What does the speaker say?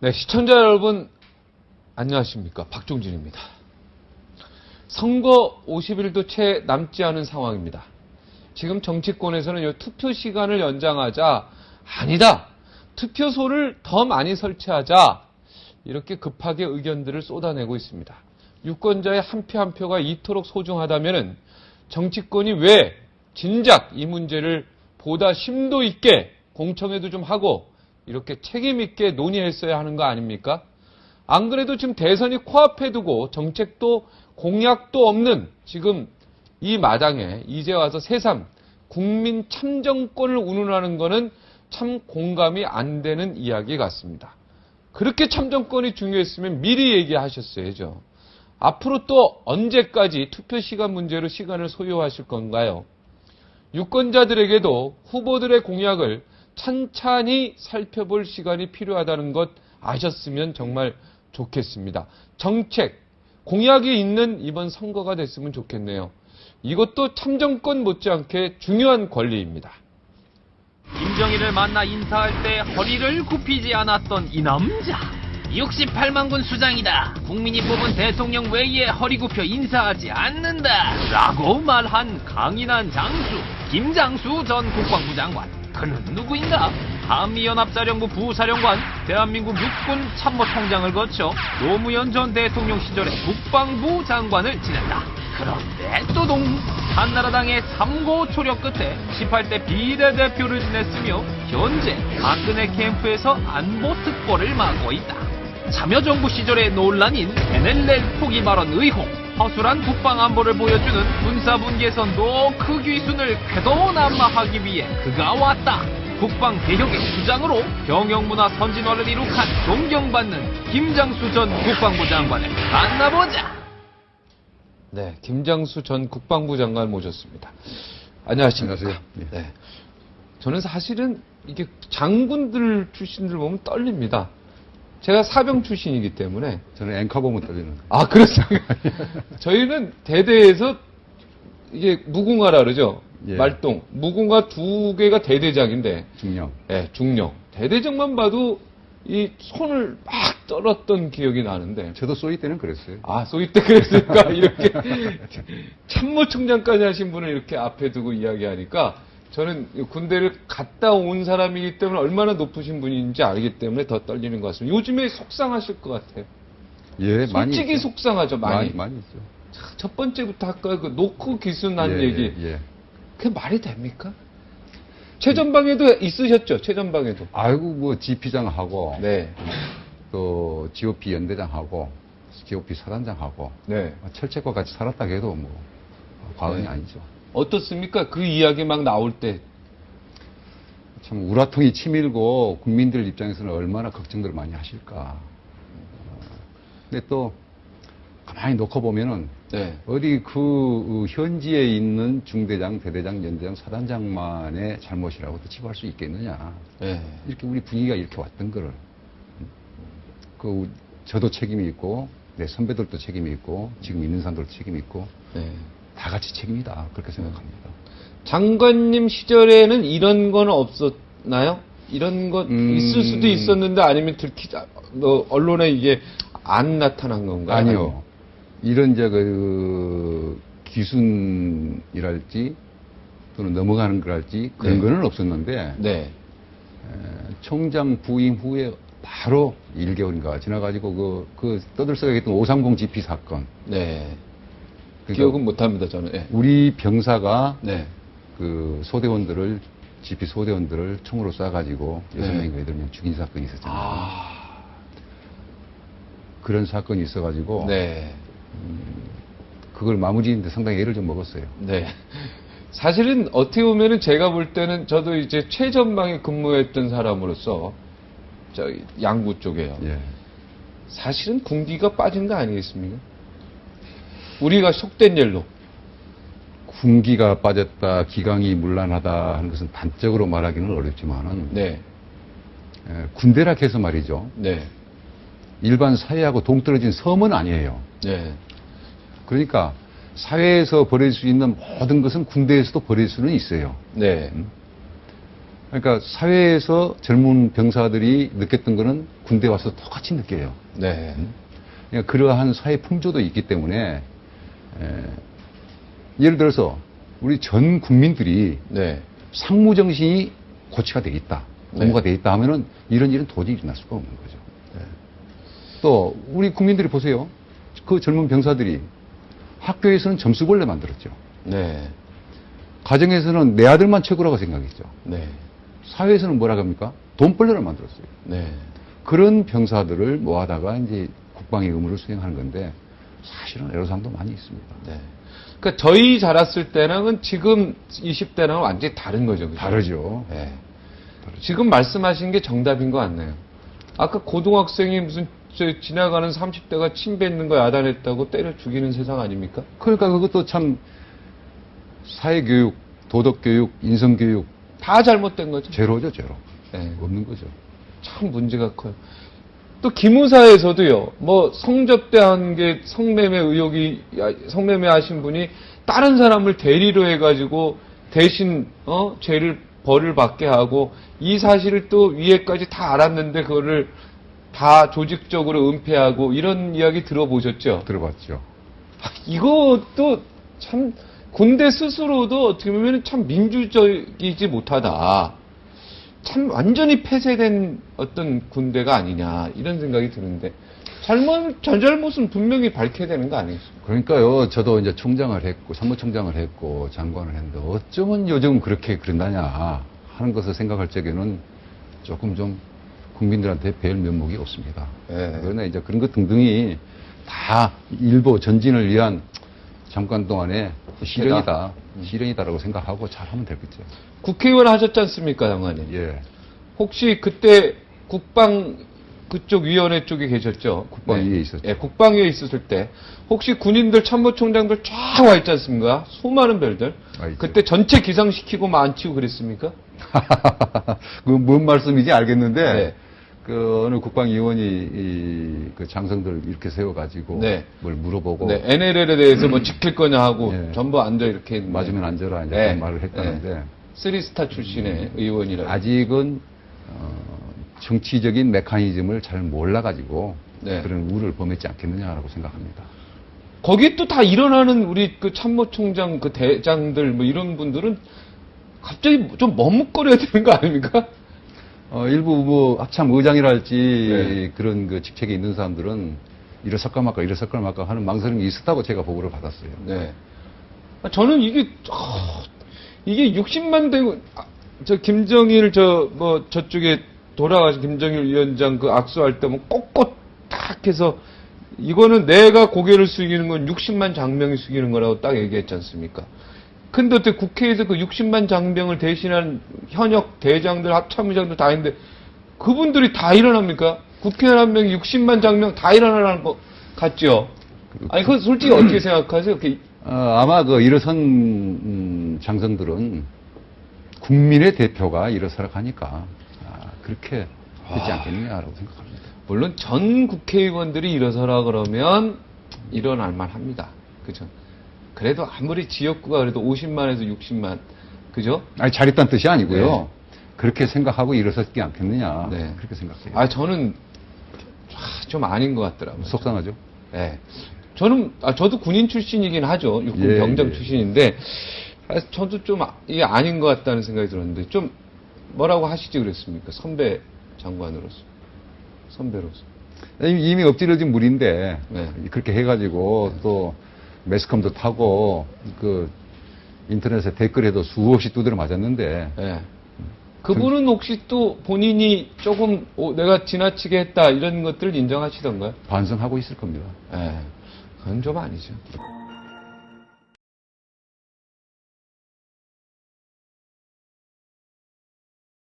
네, 시청자 여러분 안녕하십니까, 박종진입니다. 선거 50일도 채 남지 않은 상황입니다. 지금 정치권에서는 이 투표 시간을 연장하자, 아니다, 투표소를 더 많이 설치하자, 이렇게 급하게 의견들을 쏟아내고 있습니다. 유권자의 한 표 한 표가 이토록 소중하다면 정치권이 왜 진작 이 문제를 보다 심도 있게 공청회도 좀 하고 이렇게 책임 있게 논의했어야 하는 거 아닙니까? 안 그래도 지금 대선이 코앞에 두고 정책도 공약도 없는 지금 이 마당에 이제 와서 새삼 국민 참정권을 운운하는 거는 참 공감이 안 되는 이야기 같습니다. 그렇게 참정권이 중요했으면 미리 얘기하셨어야죠. 앞으로 또 언제까지 투표 시간 문제로 시간을 소요하실 건가요? 유권자들에게도 후보들의 공약을 찬찬히 살펴볼 시간이 필요하다는 것 아셨으면 정말 좋겠습니다. 정책, 공약이 있는 이번 선거가 됐으면 좋겠네요. 이것도 참정권 못지않게 중요한 권리입니다. 김정일을 만나 인사할 때 허리를 굽히지 않았던 이 남자. 68만군 수장이다. 국민이 뽑은 대통령 외에 허리 굽혀 인사하지 않는다. 라고 말한 강인한 장수, 김장수 전 국방부 장관. 그는 누구인가? 한미연합사령부 부사령관, 대한민국 육군 참모총장을 거쳐 노무현 전 대통령 시절에 국방부 장관을 지냈다. 그런데 또동 한나라당의 3고 초력 끝에 18대 비례대표를 지냈으며 현재 박근혜 캠프에서 안보 특보를 맡고 있다. 참여정부 시절의 논란인 NLL 포기 발언 의혹, 허술한 국방안보를 보여주는 군사분계선 노크 귀순을 쾌도난마하기 위해 그가 왔다. 국방개혁의 수장으로 병영문화 선진화를 이룩한 존경받는 김장수 전 국방부 장관을 만나보자. 네, 김장수 전 국방부 장관 모셨습니다. 안녕하십니까. 안녕하세요. 네. 저는 사실은 이게 장군들 출신들 보면 떨립니다. 제가 사병 출신이기 때문에. 저는 앵커 보면 떨리는. 아, 그렇습니까? 저희는 대대에서 이게 무궁화라 그러죠. 예. 말동. 무궁화 2개가 대대장인데. 중령. 네, 중령. 대대장만 봐도 이 손을 막 떨었던 기억이 나는데. 저도 쏘이 때는 그랬어요. 아, 소위 때 그랬을까? 이렇게 참모총장까지 하신 분을 이렇게 앞에 두고 이야기하니까 저는 군대를 갔다 온 사람이기 때문에 얼마나 높으신 분인지 알기 때문에 더 떨리는 것 같습니다. 요즘에 속상하실 것 같아요. 예, 많이. 솔직히 있죠. 속상하죠, 많이. 많이 있죠. 첫 번째부터 아까 그 노크 기순한 예, 얘기. 예. 그게 말이 됩니까? 최전방에도 있으셨죠, 최전방에도. 아이고, 뭐, GP장하고. 네. 또, GOP 연대장하고. GOP 사단장하고. 네. 철책과 같이 살았다 해도 뭐, 과언이 네. 아니죠. 어떻습니까? 그 이야기 막 나올 때. 참, 우라통이 치밀고, 국민들 입장에서는 얼마나 걱정들을 많이 하실까. 근데 또, 가만히 놓고 보면은, 네. 어디 그 현지에 있는 중대장, 대대장, 연대장, 사단장만의 잘못이라고 또 치부할 수 있겠느냐. 네. 이렇게 우리 분위기가 이렇게 왔던 거를. 저도 책임이 있고, 내 선배들도 책임이 있고, 지금 있는 사람들도 책임이 있고, 네. 다 같이 책임이다. 그렇게 생각합니다. 장관님 시절에는 이런 건 없었나요? 이런 것 있을 수도 있었는데 아니면 언론에 이게 안 나타난 건가요? 아니요. 이런 기순이랄지 또는 넘어가는 거랄지 그런 네. 거는 없었는데 네. 총장 부임 후에 바로 1개월인가 지나가지고 그 떠들썩하게 했던 530 GP 사건. 네. 그러니까 기억은 못합니다, 저는. 네. 우리 병사가 네. 그 소대원들을 GP 소대원들을 총으로 쏴가지고 6명인가 8명 죽인 사건이 있었잖아요. 아. 그런 사건이 있어가지고 네. 그걸 마무리하는데 상당히 애를 좀 먹었어요. 네. 사실은 어떻게 보면은 제가 볼 때는 저도 이제 최전방에 근무했던 사람으로서 저기 양구 쪽에요. 예. 사실은 군기가 빠진 거 아니겠습니까? 우리가 속된 일로. 군기가 빠졌다, 기강이 문란하다 하는 것은 단적으로 말하기는 어렵지만은 네. 군대라 해서 말이죠. 네. 일반 사회하고 동떨어진 섬은 아니에요. 네. 그러니까 사회에서 벌일 수 있는 모든 것은 군대에서도 벌일 수는 있어요. 네. 그러니까 사회에서 젊은 병사들이 느꼈던 거는 군대 와서 똑같이 느껴요. 네. 그러니까 그러한 사회 풍조도 있기 때문에 예를 들어서 우리 전 국민들이 네. 상무 정신이 고취가 돼 있다, 네. 공부가 돼 있다 하면은 이런 일은 도저히 일어날 수가 없는 거죠. 또 우리 국민들이 보세요. 그 젊은 병사들이 학교에서는 점수벌레 만들었죠. 네. 가정에서는 내 아들만 최고라고 생각했죠. 네. 사회에서는 뭐라 합니까? 돈벌레를 만들었어요. 네. 그런 병사들을 모아다가 이제 국방의 의무를 수행하는 건데 사실은 애로사항도 많이 있습니다. 네. 그러니까 저희 자랐을 때랑은 지금 20대랑은 완전히 다른 거죠. 그죠? 다르죠. 네. 지금 말씀하신 게 정답인 것 같네요. 아까 고등학생이 무슨 지나가는 30대가 침 뱉는 거 야단했다고 때려 죽이는 세상 아닙니까? 그러니까 그것도 참 사회교육, 도덕교육, 인성교육 다 잘못된 거죠. 제로죠, 제로. 네. 없는 거죠. 참 문제가 커요. 또 기무사에서도요, 뭐 성접대한 게 성매매 하신 분이 다른 사람을 대리로 해가지고 대신 벌을 받게 하고 이 사실을 또 위에까지 다 알았는데 그거를 다 조직적으로 은폐하고 이런 이야기 들어보셨죠? 들어봤죠. 이것도 참 군대 스스로도 어떻게 보면 참 민주적이지 못하다. 참 완전히 폐쇄된 어떤 군대가 아니냐 이런 생각이 드는데 잘못은 분명히 밝혀야 되는 거 아니겠습니까? 그러니까요, 저도 이제 총장을 했고, 사무총장을 했고, 장관을 했는데, 어쩌면 요즘 그렇게 그런다냐 하는 것을 생각할 적에는 조금 좀 국민들한테 배울 면목이 없습니다. 네. 그러나 이제 그런 것 등등이 다 일부 전진을 위한 잠깐 동안의 시련이다라고 생각하고 잘 하면 되겠죠. 국회의원 하셨지 않습니까, 장관님? 예. 혹시 그때 국방 그쪽 위원회 쪽에 계셨죠? 국방위에 있었죠. 예, 국방위에 있었을 때 혹시 군인들 참모총장들 쫙 와 있지 않습니까? 수많은 별들. 와 있죠. 그때 전체 기상시키고 만치고 그랬습니까? 그 뭔 말씀인지 알겠는데, 네. 그 어느 국방위원이 그 장성들 이렇게 세워가지고 네. 뭘 물어보고 네, NLL에 대해서 뭐 지킬 거냐 하고 예. 전부 앉아 이렇게 있는데. 맞으면 앉아라 이제 네. 그런 말을 했다는데 쓰리스타 출신의 의원이라. 아직은 정치적인 메커니즘을 잘 몰라가지고 네. 그런 우를 범했지 않겠느냐라고 생각합니다. 거기에 또 다 일어나는 우리 그 참모총장 그 대장들 뭐 이런 분들은 갑자기 좀 머뭇거려야 되는 거 아닙니까? 일부 뭐 합참 의장이랄지 네. 그런 그 직책에 있는 사람들은 이러설까 말까 하는 망설임이 있었다고 제가 보고를 받았어요. 네. 저는 이게 60만 되고 저 김정일 저쪽에 돌아가신 김정일 위원장 그 악수할 때 뭐 꼿꼿 딱 해서 이거는 내가 고개를 숙이는 건 60만 장병이 숙이는 거라고 딱 얘기했지 않습니까? 근데 어떻게 국회에서 그 60만 장병을 대신한 현역 대장들, 합참의장들 다 있는데 그분들이 다 일어납니까? 국회의원 한 명이 60만 장병 다 일어나라는 거 같죠? 아니, 그거 솔직히 어떻게 생각하세요? 아마 그 일어선 장성들은 국민의 대표가 일어서라 하니까 그렇게 되지 않겠느냐라고 생각합니다. 물론 전 국회의원들이 일어서라 그러면 일어날 만합니다. 그죠? 그래도 아무리 지역구가 그래도 50만에서 60만, 그죠? 아니 잘했다는 뜻이 아니고요. 네. 그렇게 생각하고 일어섰지 않겠느냐. 네. 그렇게 생각해요. 저는 좀 아닌 것 같더라고요. 속상하죠. 네. 저도 군인 출신이긴 하죠. 육군 예, 병장 예. 출신인데, 저도 좀 이게 아닌 것 같다는 생각이 들었는데, 좀 뭐라고 하시지 그랬습니까? 선배 장관으로서. 선배로서. 이미 엎질러진 물인데 네. 그렇게 해가지고 또 매스컴도 타고 그 인터넷에 댓글에도 수없이 두드려 맞았는데 네. 그분은 혹시 또 본인이 조금 내가 지나치게 했다 이런 것들을 인정하시던가요? 반성하고 있을 겁니다. 네. 그건 좀 아니죠.